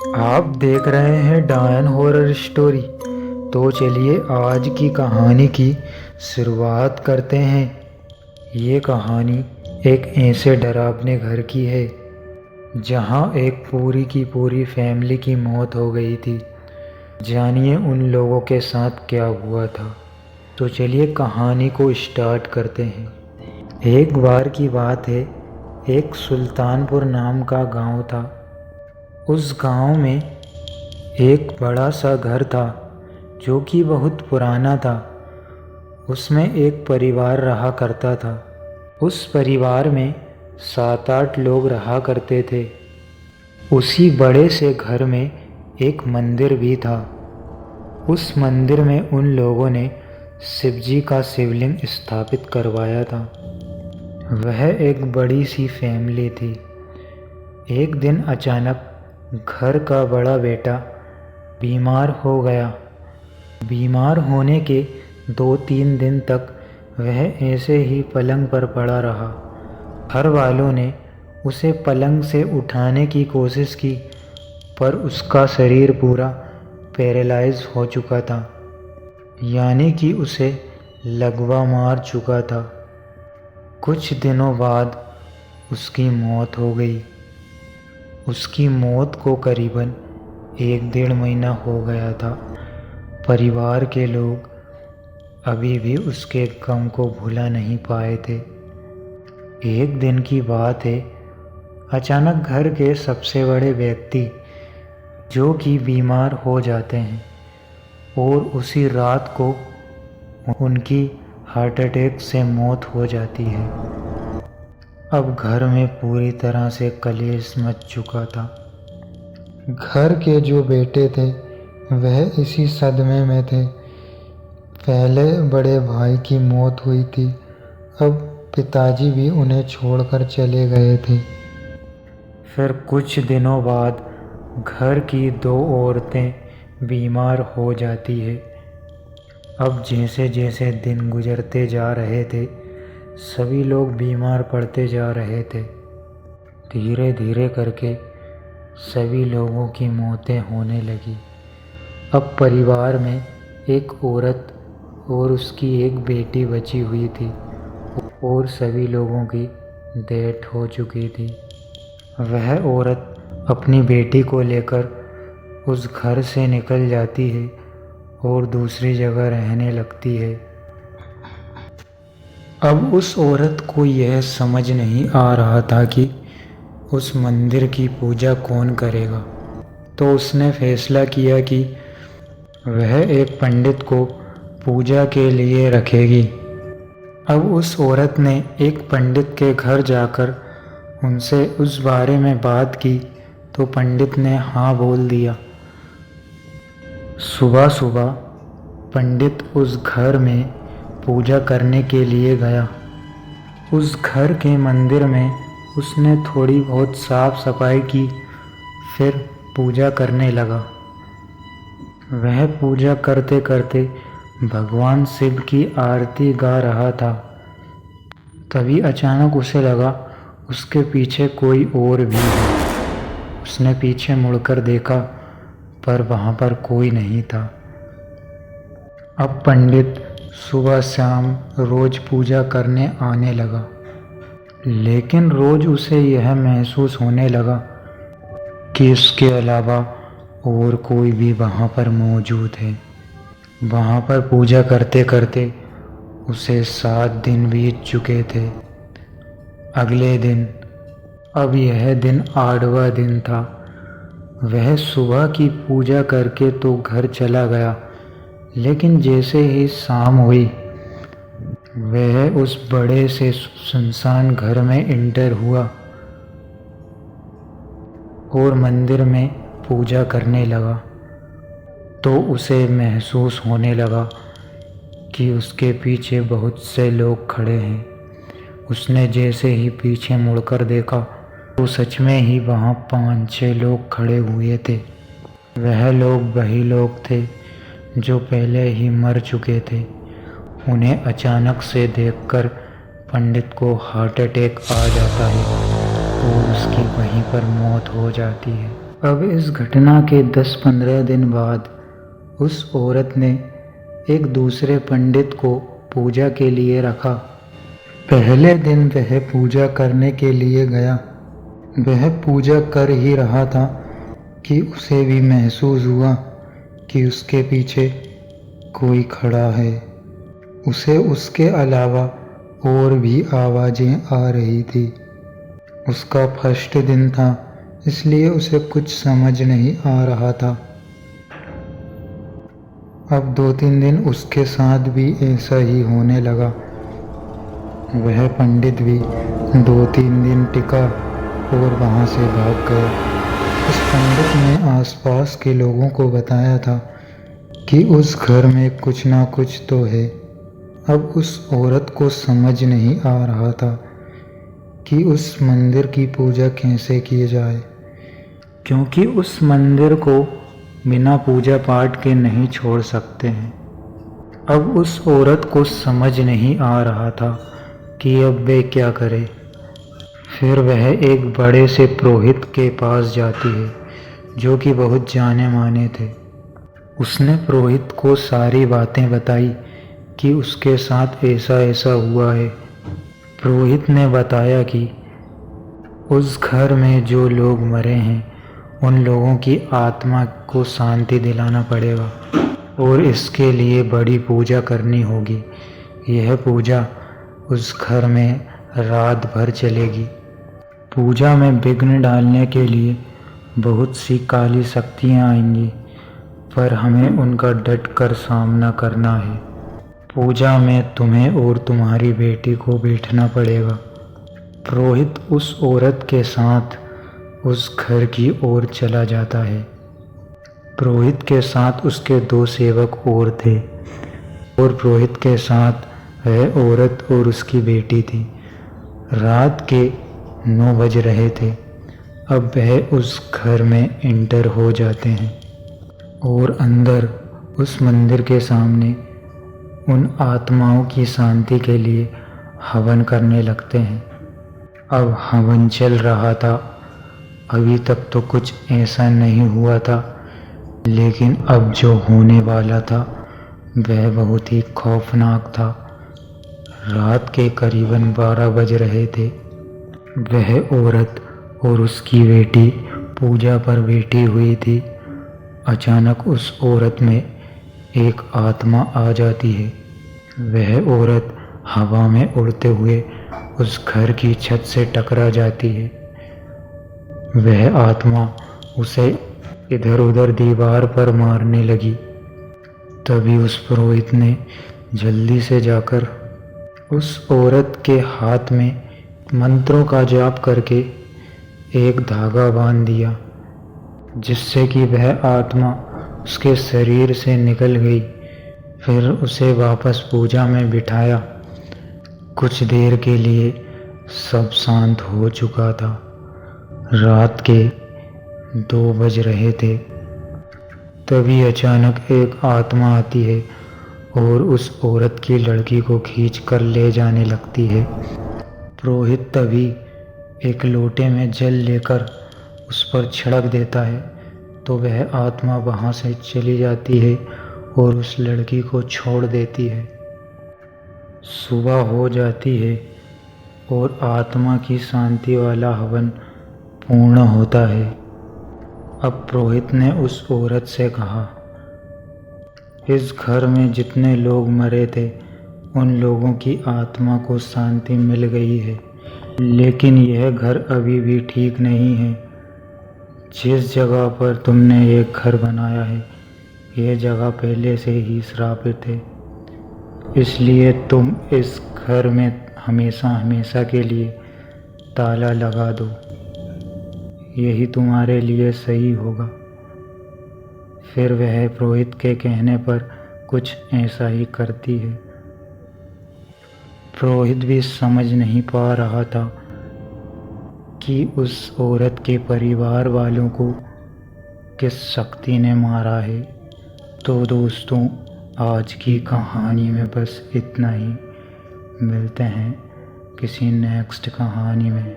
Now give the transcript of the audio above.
आप देख रहे हैं डायन हॉरर स्टोरी। तो चलिए आज की कहानी की शुरुआत करते हैं। ये कहानी एक ऐसे डरावने घर की है जहां एक पूरी की पूरी फैमिली की मौत हो गई थी। जानिए उन लोगों के साथ क्या हुआ था। तो चलिए कहानी को स्टार्ट करते हैं। एक बार की बात है, एक सुल्तानपुर नाम का गांव था। उस गांव में एक बड़ा सा घर था जो कि बहुत पुराना था। उसमें एक परिवार रहा करता था। उस परिवार में 7-8 लोग रहा करते थे। उसी बड़े से घर में एक मंदिर भी था। उस मंदिर में उन लोगों ने शिव जी का शिवलिंग स्थापित करवाया था। वह एक बड़ी सी फैमिली थी। एक दिन अचानक घर का बड़ा बेटा बीमार हो गया। बीमार होने के 2-3 दिन तक वह ऐसे ही पलंग पर पड़ा रहा। घर वालों ने उसे पलंग से उठाने की कोशिश की, पर उसका शरीर पूरा पैरालाइज हो चुका था, यानी कि उसे लकवा मार चुका था। कुछ दिनों बाद उसकी मौत हो गई। उसकी मौत को करीबन 1-1.5 महीना हो गया था। परिवार के लोग अभी भी उसके गम को भुला नहीं पाए थे। एक दिन की बात है, अचानक घर के सबसे बड़े व्यक्ति जो कि बीमार हो जाते हैं और उसी रात को उनकी हार्ट अटैक से मौत हो जाती है। अब घर में पूरी तरह से कलेश मच चुका था। घर के जो बेटे थे वह इसी सदमे में थे। पहले बड़े भाई की मौत हुई थी, अब पिताजी भी उन्हें छोड़कर चले गए थे। फिर कुछ दिनों बाद घर की 2 औरतें बीमार हो जाती है। अब जैसे जैसे दिन गुजरते जा रहे थे, सभी लोग बीमार पड़ते जा रहे थे। धीरे धीरे करके सभी लोगों की मौतें होने लगी। अब परिवार में एक औरत और उसकी एक बेटी बची हुई थी और सभी लोगों की डेथ हो चुकी थी। वह औरत अपनी बेटी को लेकर उस घर से निकल जाती है और दूसरी जगह रहने लगती है। अब उस औरत को यह समझ नहीं आ रहा था कि उस मंदिर की पूजा कौन करेगा। तो उसने फैसला किया कि वह एक पंडित को पूजा के लिए रखेगी। अब उस औरत ने एक पंडित के घर जाकर उनसे उस बारे में बात की, तो पंडित ने हाँ बोल दिया। सुबह सुबह पंडित उस घर में पूजा करने के लिए गया। उस घर के मंदिर में उसने थोड़ी बहुत साफ सफाई की, फिर पूजा करने लगा। वह पूजा करते करते भगवान शिव की आरती गा रहा था। तभी अचानक उसे लगा उसके पीछे कोई और भी है। उसने पीछे मुड़कर देखा, पर वहाँ पर कोई नहीं था। अब पंडित सुबह शाम रोज पूजा करने आने लगा, लेकिन रोज उसे यह महसूस होने लगा कि इसके अलावा और कोई भी वहाँ पर मौजूद है। वहाँ पर पूजा करते करते उसे 7 दिन बीत चुके थे। अगले दिन, अब यह दिन 8वां दिन था। वह सुबह की पूजा करके तो घर चला गया, लेकिन जैसे ही शाम हुई वह उस बड़े से सुनसान घर में एंटर हुआ और मंदिर में पूजा करने लगा। तो उसे महसूस होने लगा कि उसके पीछे बहुत से लोग खड़े हैं। उसने जैसे ही पीछे मुड़कर देखा तो सच में ही वहाँ 5-6 लोग खड़े हुए थे। वह लोग वही लोग थे जो पहले ही मर चुके थे। उन्हें अचानक से देखकर पंडित को हार्ट अटैक आ जाता है और उसकी वहीं पर मौत हो जाती है। अब इस घटना के 10-15 दिन बाद उस औरत ने एक दूसरे पंडित को पूजा के लिए रखा। पहले दिन वह पूजा करने के लिए गया। वह पूजा कर ही रहा था कि उसे भी महसूस हुआ कि उसके पीछे कोई खड़ा है। उसे उसके अलावा और भी आवाज़ें आ रही थी। उसका फर्स्ट दिन था, इसलिए उसे कुछ समझ नहीं आ रहा था। अब 2-3 दिन उसके साथ भी ऐसा ही होने लगा। वह पंडित भी 2-3 दिन टिका और वहाँ से भाग गया। उस पंडित ने आसपास के लोगों को बताया था कि उस घर में कुछ ना कुछ तो है। अब उस औरत को समझ नहीं आ रहा था कि उस मंदिर की पूजा कैसे की जाए, क्योंकि उस मंदिर को बिना पूजा पाठ के नहीं छोड़ सकते हैं। अब उस औरत को समझ नहीं आ रहा था कि अब वे क्या करे। फिर वह एक बड़े से पुरोहित के पास जाती है, जो कि बहुत जाने माने थे। उसने पुरोहित को सारी बातें बताई कि उसके साथ ऐसा ऐसा हुआ है। पुरोहित ने बताया कि उस घर में जो लोग मरे हैं उन लोगों की आत्मा को शांति दिलाना पड़ेगा और इसके लिए बड़ी पूजा करनी होगी। यह पूजा उस घर में रात भर चलेगी। पूजा में विघ्न डालने के लिए बहुत सी काली शक्तियाँ आएंगी, पर हमें उनका डट कर सामना करना है। पूजा में तुम्हें और तुम्हारी बेटी को बैठना पड़ेगा। पुरोहित उस औरत के साथ उस घर की ओर चला जाता है। पुरोहित के साथ उसके 2 सेवक और थे और पुरोहित के साथ वह औरत और उसकी बेटी थी। रात के 9 बज रहे थे। अब वह उस घर में एंटर हो जाते हैं और अंदर उस मंदिर के सामने उन आत्माओं की शांति के लिए हवन करने लगते हैं। अब हवन चल रहा था। अभी तक तो कुछ ऐसा नहीं हुआ था, लेकिन अब जो होने वाला था वह बहुत ही खौफनाक था। रात के करीबन 12 बज रहे थे। वह औरत और उसकी बेटी पूजा पर बैठी हुई थी। अचानक उस औरत में एक आत्मा आ जाती है। वह औरत हवा में उड़ते हुए उस घर की छत से टकरा जाती है। वह आत्मा उसे इधर उधर दीवार पर मारने लगी। तभी उस पुरोहित ने जल्दी से जाकर उस औरत के हाथ में मंत्रों का जाप करके एक धागा बांध दिया, जिससे कि वह आत्मा उसके शरीर से निकल गई। फिर उसे वापस पूजा में बिठाया। कुछ देर के लिए सब शांत हो चुका था। रात के 2 बज रहे थे। तभी अचानक एक आत्मा आती है और उस औरत की लड़की को खींच कर ले जाने लगती है। पुरोहित तभी एक लोटे में जल लेकर उस पर छिड़क देता है, तो वह आत्मा वहाँ से चली जाती है और उस लड़की को छोड़ देती है। सुबह हो जाती है और आत्मा की शांति वाला हवन पूर्ण होता है। अब पुरोहित ने उस औरत से कहा, इस घर में जितने लोग मरे थे उन लोगों की आत्मा को शांति मिल गई है, लेकिन यह घर अभी भी ठीक नहीं है। जिस जगह पर तुमने ये घर बनाया है, यह जगह पहले से ही श्रापित है, इसलिए तुम इस घर में हमेशा हमेशा के लिए ताला लगा दो। यही तुम्हारे लिए सही होगा। फिर वह पुरोहित के कहने पर कुछ ऐसा ही करती है। पुरोहित भी समझ नहीं पा रहा था कि उस औरत के परिवार वालों को किस शक्ति ने मारा है। तो दोस्तों, आज की कहानी में बस इतना ही। मिलते हैं किसी नेक्स्ट कहानी में।